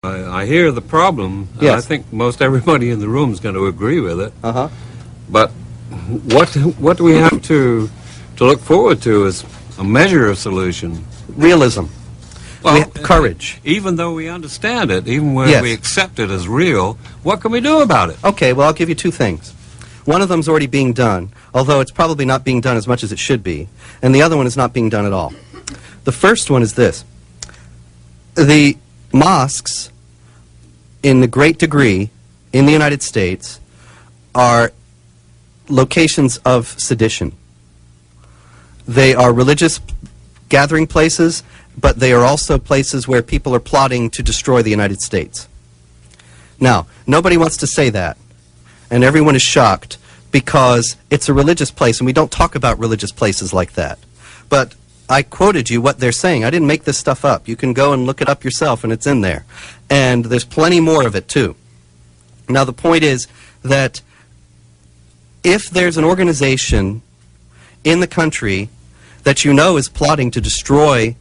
I hear the problem. Yes. I think most everybody in the room is going to agree with it. Uh-huh. But what do we have to look forward to as a measure of solution? Realism. Well, Courage. Even though we understand it, even when Yes. we accept it as real, what can we do about it? Okay, well, I'll give you two things. One of them's already being done, although it's probably not being done as much as it should be, and the other one is not being done at all. The first one is this. The mosques, in the great degree, in the United States, are locations of sedition. They are religious gathering places, but they are also places where people are plotting to destroy the United States. Now, nobody wants to say that, and everyone is shocked because it's a religious place, and we don't talk about religious places like that. But I quoted you what they're saying. I didn't make this stuff up. You can go and look it up yourself, and it's in there. And there's plenty more of it, too. Now, the point is that if there's an organization in the country that you know is plotting to destroy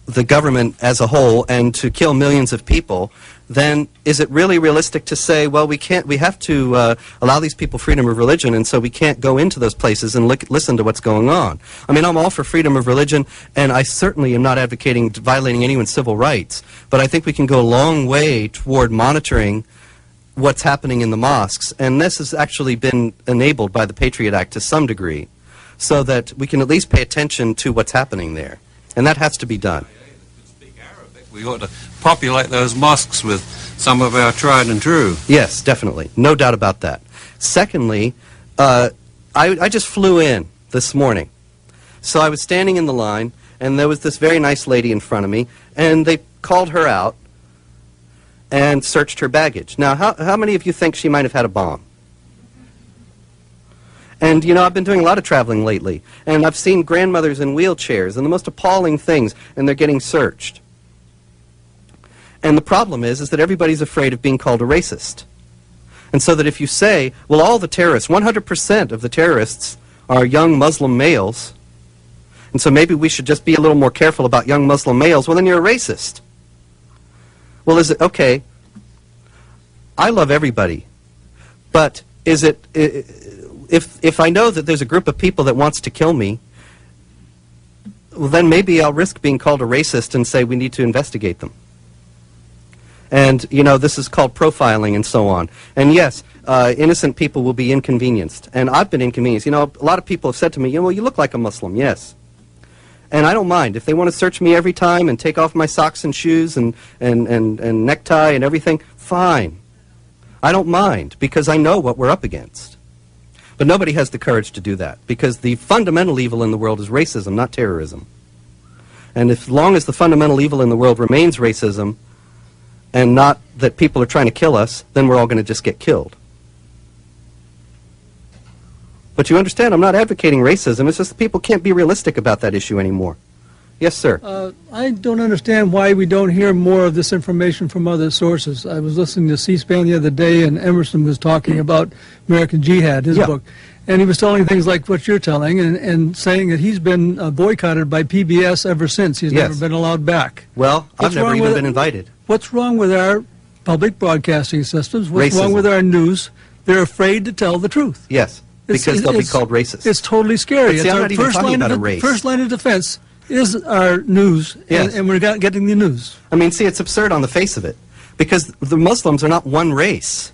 the government as a whole and to kill millions of people, then is it really realistic to say, well, we have to allow these people freedom of religion, and so we can't go into those places and listen to what's going on? I mean, I'm all for freedom of religion, and I certainly am not advocating violating anyone's civil rights, but I think we can go a long way toward monitoring what's happening in the mosques, and this has actually been enabled by the Patriot Act to some degree, so that we can at least pay attention to what's happening there, and that has to be done. We ought to populate those mosques with some of our tried and true. Yes, definitely. No doubt about that. Secondly, I just flew in this morning. So I was standing in the line, and there was this very nice lady in front of me, and they called her out and searched her baggage. Now, how many of you think she might have had a bomb? And, you know, I've been doing a lot of traveling lately, and I've seen grandmothers in wheelchairs, and the most appalling things, and they're getting searched. And the problem is that everybody's afraid of being called a racist. And so that if you say, well, all the terrorists, 100% of the terrorists are young Muslim males, and so maybe we should just be a little more careful about young Muslim males, well, then you're a racist. Well, is it, okay, I love everybody, but is it, if I know that there's a group of people that wants to kill me, well, then maybe I'll risk being called a racist and say we need to investigate them. And, you know, this is called profiling and so on. And yes, innocent people will be inconvenienced. And I've been inconvenienced. You know, a lot of people have said to me, well, you look like a Muslim. Yes. And I don't mind. If they want to search me every time and take off my socks and shoes and necktie and everything, fine. I don't mind, because I know what we're up against. But nobody has the courage to do that, because the fundamental evil in the world is racism, not terrorism. And as long as the fundamental evil in the world remains racism, and not that people are trying to kill us, then we're all going to just get killed. But you understand, I'm not advocating racism. It's just that people can't be realistic about that issue anymore. Yes, sir. I don't understand why we don't hear more of this information from other sources. I was listening to C-SPAN the other day, and Emerson was talking about American Jihad, his book. And he was telling things like what you're telling, and saying that he's been boycotted by PBS ever since. He's never been allowed back. Well, I've never even been invited. What's wrong with our public broadcasting systems? What's wrong with our news? They're afraid to tell the truth. Yes, because they'll be called racist. It's totally scary. But see, I'm not even talking about a race. First line of defense is our news, and we're not getting the news. I mean, see, it's absurd on the face of it, because the Muslims are not one race.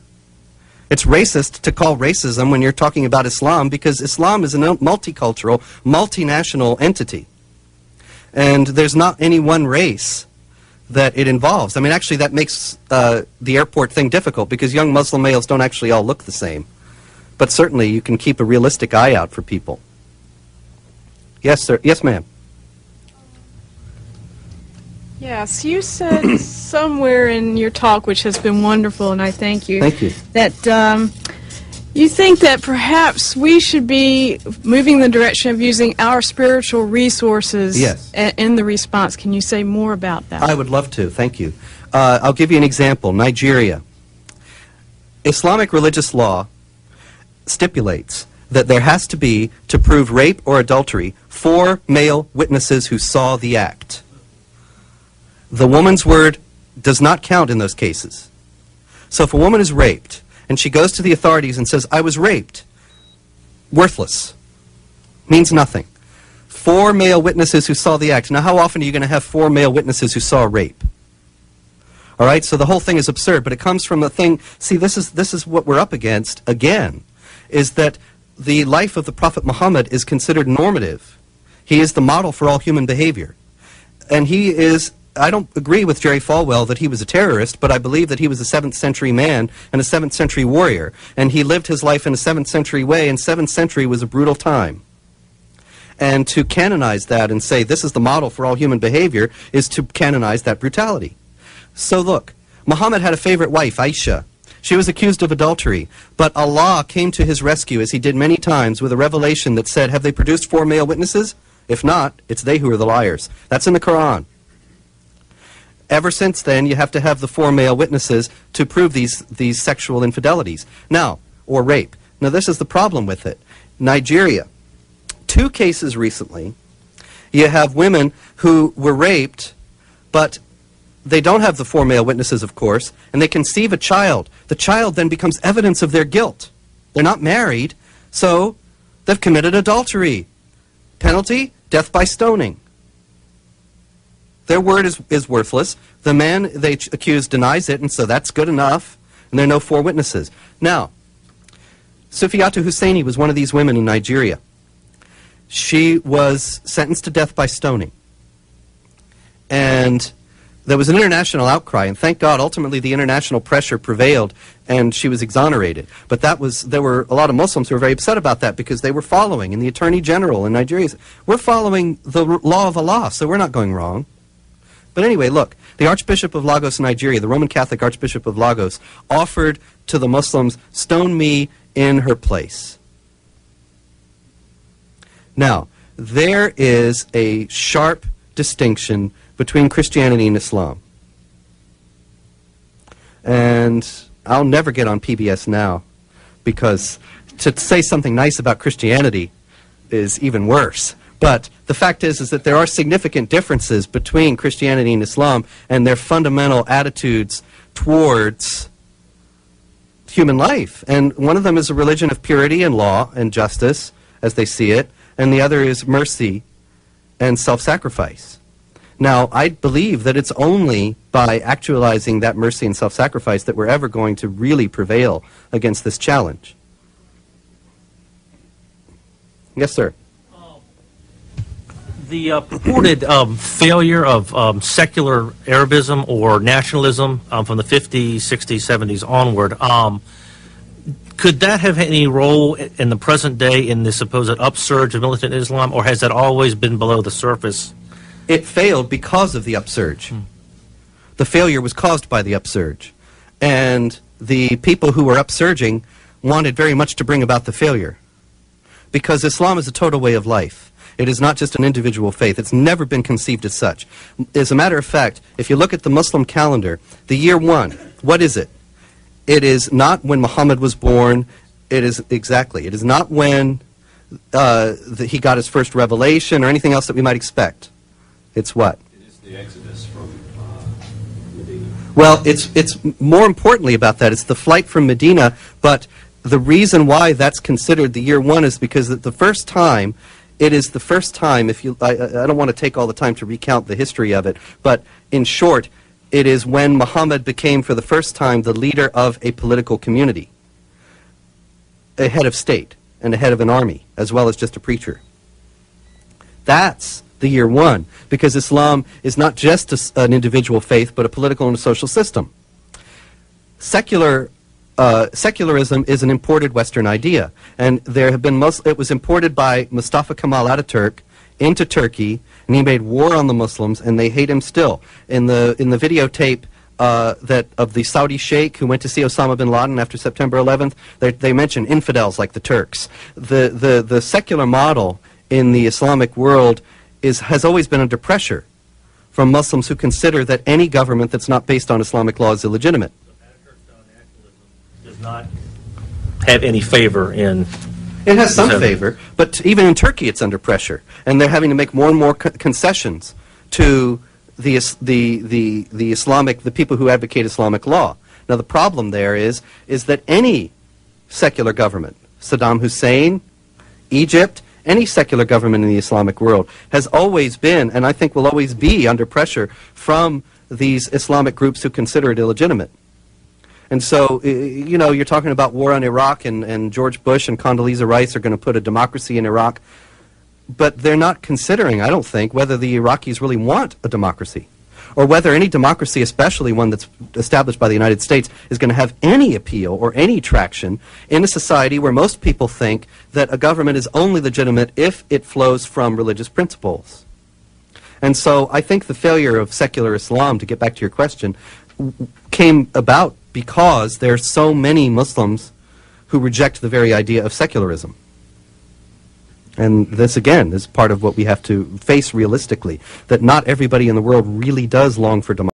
It's racist to call racism when you're talking about Islam, because Islam is a multicultural, multinational entity. And there's not any one race that it involves. I mean, actually, that makes the airport thing difficult, because young Muslim males don't actually all look the same. But certainly, you can keep a realistic eye out for people. Yes, sir. Yes, ma'am. Yes, you said somewhere in your talk, which has been wonderful, and I thank you. Thank you. That you think that perhaps we should be moving in the direction of using our spiritual resources in the response. Can you say more about that? I would love to. Thank you. I'll give you an example. Nigeria. Islamic religious law stipulates that there has to be, to prove rape or adultery, 4 male witnesses who saw the act. The woman's word does not count in those cases. So if a woman is raped and she goes to the authorities and says, I was raped, worthless, means nothing. 4 male witnesses who saw the act. Now, how often are you going to have 4 male witnesses who saw rape? All right, so the whole thing is absurd, but it comes from the thing, see, this is what we're up against, again, is that the life of the Prophet Muhammad is considered normative. He is the model for all human behavior. And he is, I don't agree with Jerry Falwell that he was a terrorist, but I believe that he was a 7th century man and a 7th century warrior. And he lived his life in a 7th century way, and 7th century was a brutal time. And to canonize that and say this is the model for all human behavior is to canonize that brutality. So look, Muhammad had a favorite wife, Aisha. She was accused of adultery, but Allah came to his rescue, as he did many times, with a revelation that said, have they produced 4 male witnesses? If not, it's they who are the liars. That's in the Quran. Ever since then, you have to have the 4 male witnesses to prove these sexual infidelities. Now, or rape. Now, this is the problem with it. Nigeria. 2 cases recently. You have women who were raped, but they don't have the 4 male witnesses, of course, and they conceive a child. The child then becomes evidence of their guilt. They're not married, so they've committed adultery. Penalty? Death by stoning. Their word is worthless. The man they accuse denies it, and so that's good enough, and there are no 4 witnesses. Now, Sufiyatu Husseini was one of these women in Nigeria. She was sentenced to death by stoning. And there was an international outcry, and thank God, ultimately the international pressure prevailed, and she was exonerated. But there were a lot of Muslims who were very upset about that because they were following, and the Attorney General in Nigeria said, we're following the law of Allah, so we're not going wrong. But anyway, look, the Archbishop of Lagos, Nigeria, the Roman Catholic Archbishop of Lagos, offered to the Muslims, stone me in her place. Now, there is a sharp distinction between Christianity and Islam. And I'll never get on PBS Now, because to say something nice about Christianity is even worse. But the fact is that there are significant differences between Christianity and Islam and their fundamental attitudes towards human life. And one of them is a religion of purity and law and justice, as they see it, and the other is mercy and self-sacrifice. Now, I believe that it's only by actualizing that mercy and self-sacrifice that we're ever going to really prevail against this challenge. Yes, sir. The purported failure of secular Arabism or nationalism from the 50s, 60s, 70s onward, could that have any role in the present day in the supposed upsurge of militant Islam, or has that always been below the surface? It failed because of the upsurge. The failure was caused by the upsurge. And the people who were upsurging wanted very much to bring about the failure. Because Islam is a total way of life. It is not just an individual faith. It's never been conceived as such. As a matter of fact, if you look at the Muslim calendar, the year 1, what is it? It is not when Muhammad was born. It is not when he got his first revelation or anything else that we might expect. It's what? It is the Exodus from Medina. Well, it's more importantly about that. It's the flight from Medina, but the reason why that's considered the year 1 is because the first time, it is the first time, I don't want to take all the time to recount the history of it, but in short, it is when Muhammad became for the first time the leader of a political community, a head of state and a head of an army, as well as just a preacher. That's the year 1, because Islam is not just an individual faith, but a political and a social system. Secularism is an imported Western idea, and there have been it was imported by Mustafa Kemal Ataturk into Turkey, and he made war on the Muslims, and they hate him still. In the videotape of the Saudi sheikh who went to see Osama bin Laden after September 11th, they mention infidels like the Turks. The secular model in the Islamic world has always been under pressure from Muslims who consider that any government that's not based on Islamic law is illegitimate. Does not have any favor in... It has some favor, but even in Turkey it's under pressure, and they're having to make more and more concessions to the people who advocate Islamic law. Now the problem there is that any secular government, Saddam Hussein, Egypt, any secular government in the Islamic world has always been, and I think will always be, under pressure from these Islamic groups who consider it illegitimate. And so, you know, you're talking about war on Iraq, and George Bush and Condoleezza Rice are going to put a democracy in Iraq, but they're not considering, I don't think, whether the Iraqis really want a democracy, or whether any democracy, especially one that's established by the United States, is going to have any appeal or any traction in a society where most people think that a government is only legitimate if it flows from religious principles. And so I think the failure of secular Islam, to get back to your question, came about because there are so many Muslims who reject the very idea of secularism. And this, again, is part of what we have to face realistically, that not everybody in the world really does long for democracy.